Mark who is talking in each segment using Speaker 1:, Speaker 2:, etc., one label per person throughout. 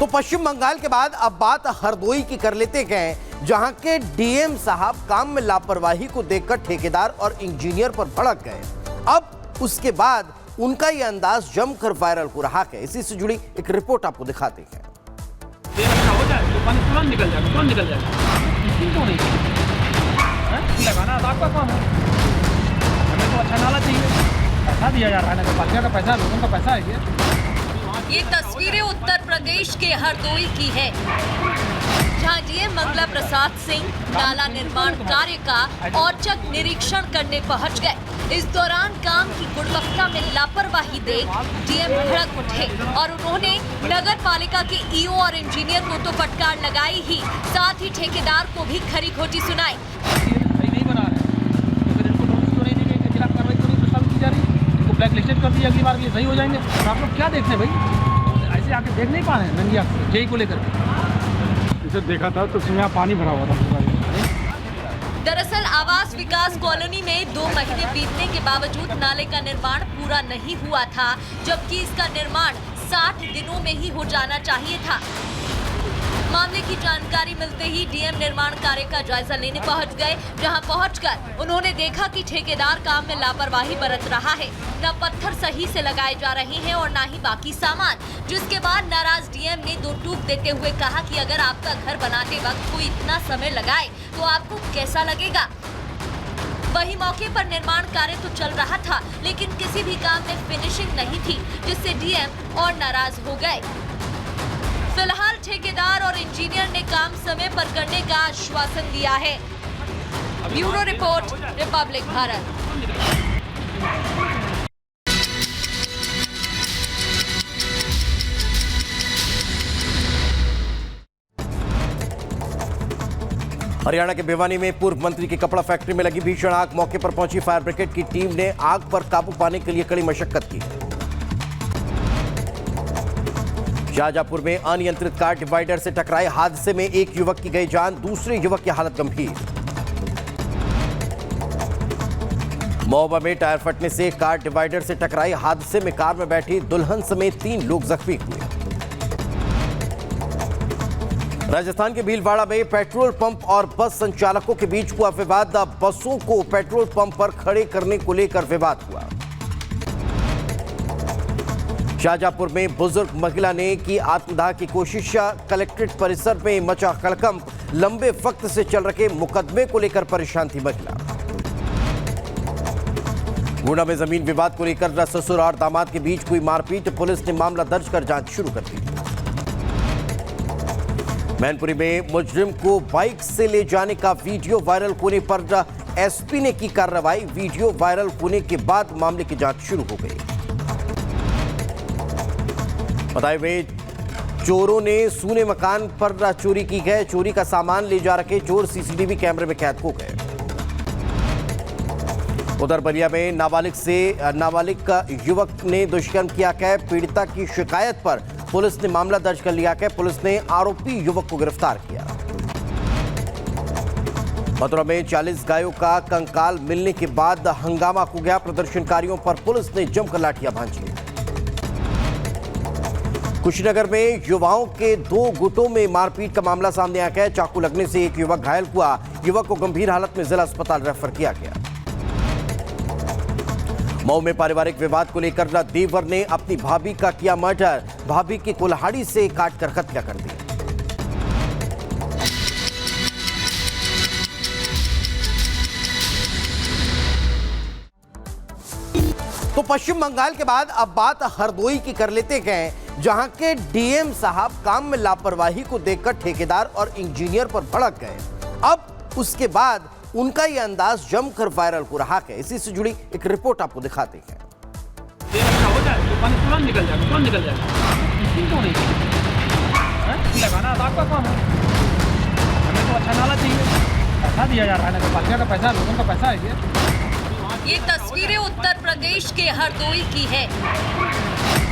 Speaker 1: तो पश्चिम बंगाल के बाद अब बात हरदोई की कर लेते हैं, जहां के डीएम साहब काम में लापरवाही को देखकर ठेकेदार और इंजीनियर पर भड़क गए। अब उसके बाद उनका यह अंदाज जमकर वायरल हो रहा है। इसी से जुड़ी एक रिपोर्ट आपको दिखाते हैं।
Speaker 2: हो जाए तो पानी तुरंत निकल जाएगा, तुरंत निकल जाएगा। क्यों नहीं लगाना आपका काम है। हमें तो अच्छा नाला चाहिए, पैसा दिया जा रहा है, नगर पालिका का पैसा, लोगों का पैसा है।
Speaker 3: ये तस्वीरें उत्तर प्रदेश के हरदोई की है, जहां डीएम मंगला प्रसाद सिंह नाला निर्माण कार्य का औचक निरीक्षण करने पहुंच गए। इस दौरान काम की गुणवत्ता में लापरवाही देख डीएम भड़क उठे और उन्होंने नगर पालिका के ईओ और इंजीनियर को तो फटकार लगाई ही, साथ ही ठेकेदार को भी खरी खोटी सुनाई।
Speaker 2: नहीं बना है, अगर इनको नोटिस तो नहीं देंगे, खिलाफ कार्रवाई तो नहीं प्रस्तावित की जा रही, इनको ब्लैक लिस्टेड कर दिया, अगली बार ये सही हो जाएंगे। और आप लोग क्या देखते हैं भाई, ऐसे आके देख नहीं पा रहे हैं नंगी आंख से जेई को लेकर इसे देखा था तो यहाँ पानी भरा हुआ था।
Speaker 3: दरअसल आवास विकास कॉलोनी में 2 महीने बीतने के बावजूद नाले का निर्माण पूरा नहीं हुआ था, जबकि इसका निर्माण 60 दिनों में ही हो जाना चाहिए था। मामले की जानकारी मिलते ही डीएम निर्माण कार्य का जायजा लेने पहुंच गए, जहां पहुंचकर उन्होंने देखा कि ठेकेदार काम में लापरवाही बरत रहा है। न पत्थर सही से लगाए जा रहे हैं और न ही बाकी सामान, जिसके बाद नाराज डीएम ने 2 टूक देते हुए कहा कि अगर आपका घर बनाते वक्त कोई इतना समय लगाए तो आपको कैसा लगेगा। वही मौके पर निर्माण कार्य तो चल रहा था, लेकिन किसी भी काम में फिनिशिंग नहीं थी, जिससे डीएम और नाराज हो गए। फिलहाल ठेकेदार और इंजीनियर ने काम समय पर करने का आश्वासन दिया है। Bureau report, Republic Bharat.
Speaker 1: Haryana के भिवानी में पूर्व मंत्री की कपड़ा फैक्ट्री में लगी भीषण आग। मौके पर पहुंची फायर ब्रिगेड की टीम ने आग पर काबू पाने के लिए कड़ी मशक्कत की। शाहजहांपुर में अनियंत्रित कार डिवाइडर से टकराए हादसे में एक युवक की गई जान, दूसरे युवक की हालत गंभीर। महोबा में टायर फटने से कार डिवाइडर से टकराई हादसे में कार में बैठी दुल्हन समेत 3 लोग जख्मी हुए। राजस्थान के भीलवाड़ा में पेट्रोल पंप और बस संचालकों के बीच हुआ विवाद। बसों को पेट्रोल पंप पर खड़े करने को लेकर विवाद हुआ। शाहजहांपुर में बुजुर्ग महिला ने की आत्मदाह की कोशिश। कलेक्ट्रेट परिसर में मचा हड़कंप। लंबे वक्त से चल रहे मुकदमे को लेकर परेशान थी महिला। गुना में जमीन विवाद को लेकर ससुर और दामाद के बीच हुई मारपीट। पुलिस ने मामला दर्ज कर जांच शुरू कर दी। मैनपुरी में मुजरिम को बाइक से ले जाने का वीडियो वायरल होने पर एसपी ने की कार्रवाई। वीडियो वायरल होने के बाद मामले की जांच शुरू हो गई। बताए हुए चोरों ने सूने मकान पर चोरी की है। चोरी का सामान ले जा रखे चोर सीसीटीवी कैमरे में कैद हो गए। उधर बलिया में नाबालिग का युवक ने दुष्कर्म किया है। पीड़िता की शिकायत पर पुलिस ने मामला दर्ज कर लिया है। पुलिस ने आरोपी युवक को गिरफ्तार किया। मथुरा में 40 गायों का कंकाल मिलने के बाद हंगामा हो गया। प्रदर्शनकारियों पर पुलिस ने जमकर लाठियां भांजी। कुशीनगर में युवाओं के 2 गुटों में मारपीट का मामला सामने आ गया। चाकू लगने से एक युवक घायल हुआ। युवक को गंभीर हालत में जिला अस्पताल रेफर किया गया। मऊ में पारिवारिक विवाद को लेकर देवर ने अपनी भाभी का किया मर्डर। भाभी की कुल्हाड़ी से काटकर हत्या कर दी। तो पश्चिम बंगाल के बाद अब बात हरदोई की कर लेते हैं, जहां के डीएम साहब काम में लापरवाही को देखकर ठेकेदार और इंजीनियर पर भड़क गए। अब उसके बाद उनका यह अंदाज जमकर वायरल हो रहा है। इसी से जुड़ी एक रिपोर्ट आपको दिखाते हैं।
Speaker 2: हो जाए तो पानी तुरंत निकल जाएगा, तुरंत निकल जाएगा। क्यों नहीं लगाना आपका काम है। हमें तो अच्छा नाला चाहिए, पैसा दिया जा रहा है, नगर पालिका का पैसा, लोगों का पैसा है।
Speaker 3: ये तस्वीरें उत्तर प्रदेश के हरदोई की है,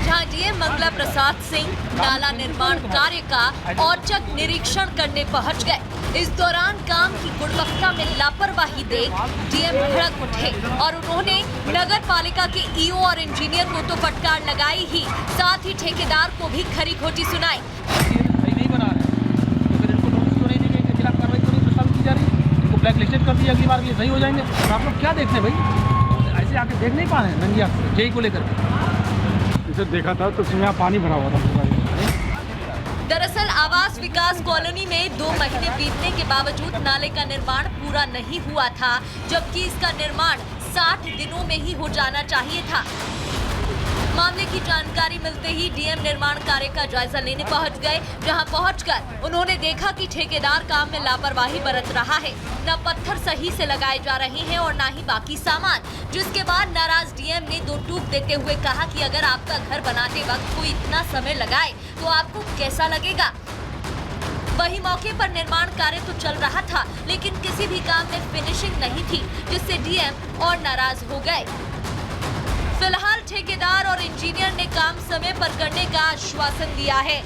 Speaker 3: जहां डीएम मंगला प्रसाद सिंह नाला निर्माण कार्य का औचक निरीक्षण करने पहुंच गए। इस दौरान काम की गुणवत्ता में लापरवाही देख डीएम भड़क उठे और उन्होंने नगर पालिका के ईओ और इंजीनियर को तो फटकार लगाई ही, साथ ही ठेकेदार को भी खरी खोटी सुनाई।
Speaker 2: ब्लैक लिस्टेड कर दिया, अगली बार ये सही हो जाएंगे। और आप लोग क्या देखते हैं भाई, ऐसे आके देख नहीं पा रहे हैं नंगी आँख से जेई को लेकर के।
Speaker 4: इसे देखा था तो यहाँ पानी भरा हुआ था।
Speaker 3: दरअसल आवास विकास कॉलोनी में 2 महीने बीतने के बावजूद नाले का निर्माण पूरा नहीं हुआ था, जबकि इसका निर्माण 60 दिनों में ही हो जाना चाहिए था। मामले की जानकारी मिलते ही डीएम निर्माण कार्य का जायजा लेने पहुंच गए, जहां पहुंचकर उन्होंने देखा कि ठेकेदार काम में लापरवाही बरत रहा है। न पत्थर सही से लगाए जा रहे हैं और न ही बाकी सामान, जिसके बाद नाराज डीएम ने 2 टूक देते हुए कहा कि अगर आपका घर बनाते वक्त कोई इतना समय लगाए तो आपको कैसा लगेगा। वही मौके पर निर्माण कार्य तो चल रहा था, लेकिन किसी भी काम में फिनिशिंग नहीं थी, जिससे डीएम और नाराज हो गए। फिलहाल ठेकेदार और इंजीनियर ने काम समय पर करने का आश्वासन दिया है।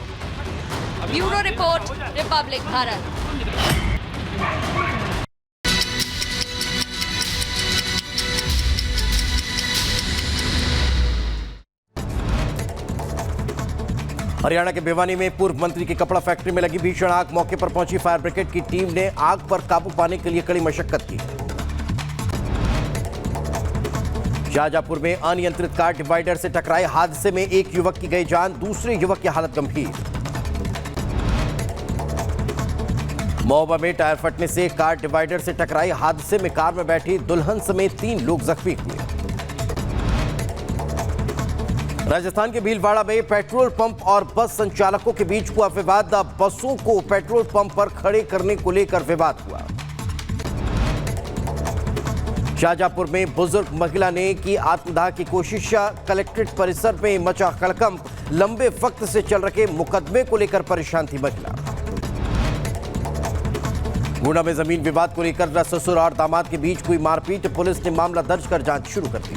Speaker 3: Bureau report, Republic Bharat.
Speaker 1: Haryana के भिवानी में पूर्व मंत्री की कपड़ा फैक्ट्री में लगी भीषण आग। मौके पर पहुंची फायर ब्रिगेड की टीम ने आग पर काबू पाने के लिए कड़ी मशक्कत की। शाहजहांपुर में अनियंत्रित कार डिवाइडर से टकराए हादसे में एक युवक की गई जान, दूसरे युवक की हालत गंभीर। महोबा में टायर फटने से कार डिवाइडर से टकराई हादसे में कार में बैठी दुल्हन समेत 3 लोग जख्मी हुए। राजस्थान के भीलवाड़ा में पेट्रोल पंप और बस संचालकों के बीच हुआ विवाद। बसों को पेट्रोल पंप पर खड़े करने को लेकर विवाद हुआ। शाहजहांपुर में बुजुर्ग महिला ने की आत्मदाह की कोशिश। कलेक्ट्रेट परिसर में मचा हड़कंप। लंबे वक्त से चल रहे मुकदमे को लेकर परेशान थी महिला। गुना में जमीन विवाद को लेकर ससुर और दामाद के बीच हुई मारपीट। पुलिस ने मामला दर्ज कर जांच शुरू कर दी।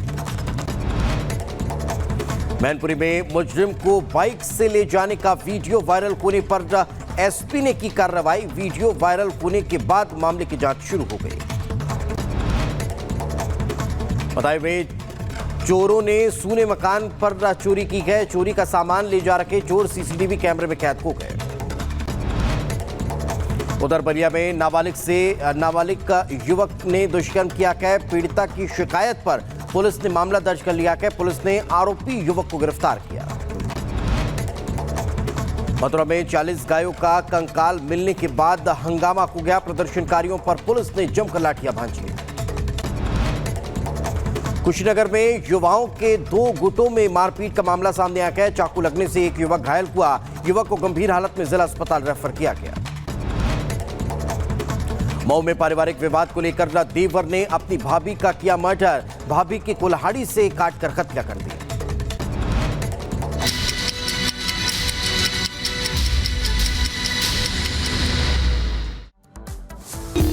Speaker 1: मैनपुरी में मुजरिम को बाइक से ले जाने का वीडियो वायरल होने पर एसपी ने की कार्रवाई। वीडियो वायरल होने के बाद मामले की जांच शुरू हो गई। बताए हुए चोरों ने सूने मकान पर चोरी की है। चोरी का सामान ले जा रखे चोर सीसीटीवी कैमरे में कैद हो गए। उधर बलिया में नाबालिग का युवक ने दुष्कर्म किया है। पीड़िता की शिकायत पर पुलिस ने मामला दर्ज कर लिया है। पुलिस ने आरोपी युवक को गिरफ्तार किया। मथुरा में 40 गायों का कंकाल मिलने के बाद हंगामा हो गया। प्रदर्शनकारियों पर पुलिस ने जमकर लाठियां भांजी। कुशीनगर में युवाओं के 2 गुटों में मारपीट का मामला सामने आया है। चाकू लगने से एक युवक घायल हुआ। युवक को गंभीर हालत में जिला अस्पताल रेफर किया गया। मऊ में पारिवारिक विवाद को लेकर देवर ने अपनी भाभी का किया मर्डर। भाभी की कुल्हाड़ी से काटकर हत्या कर दी।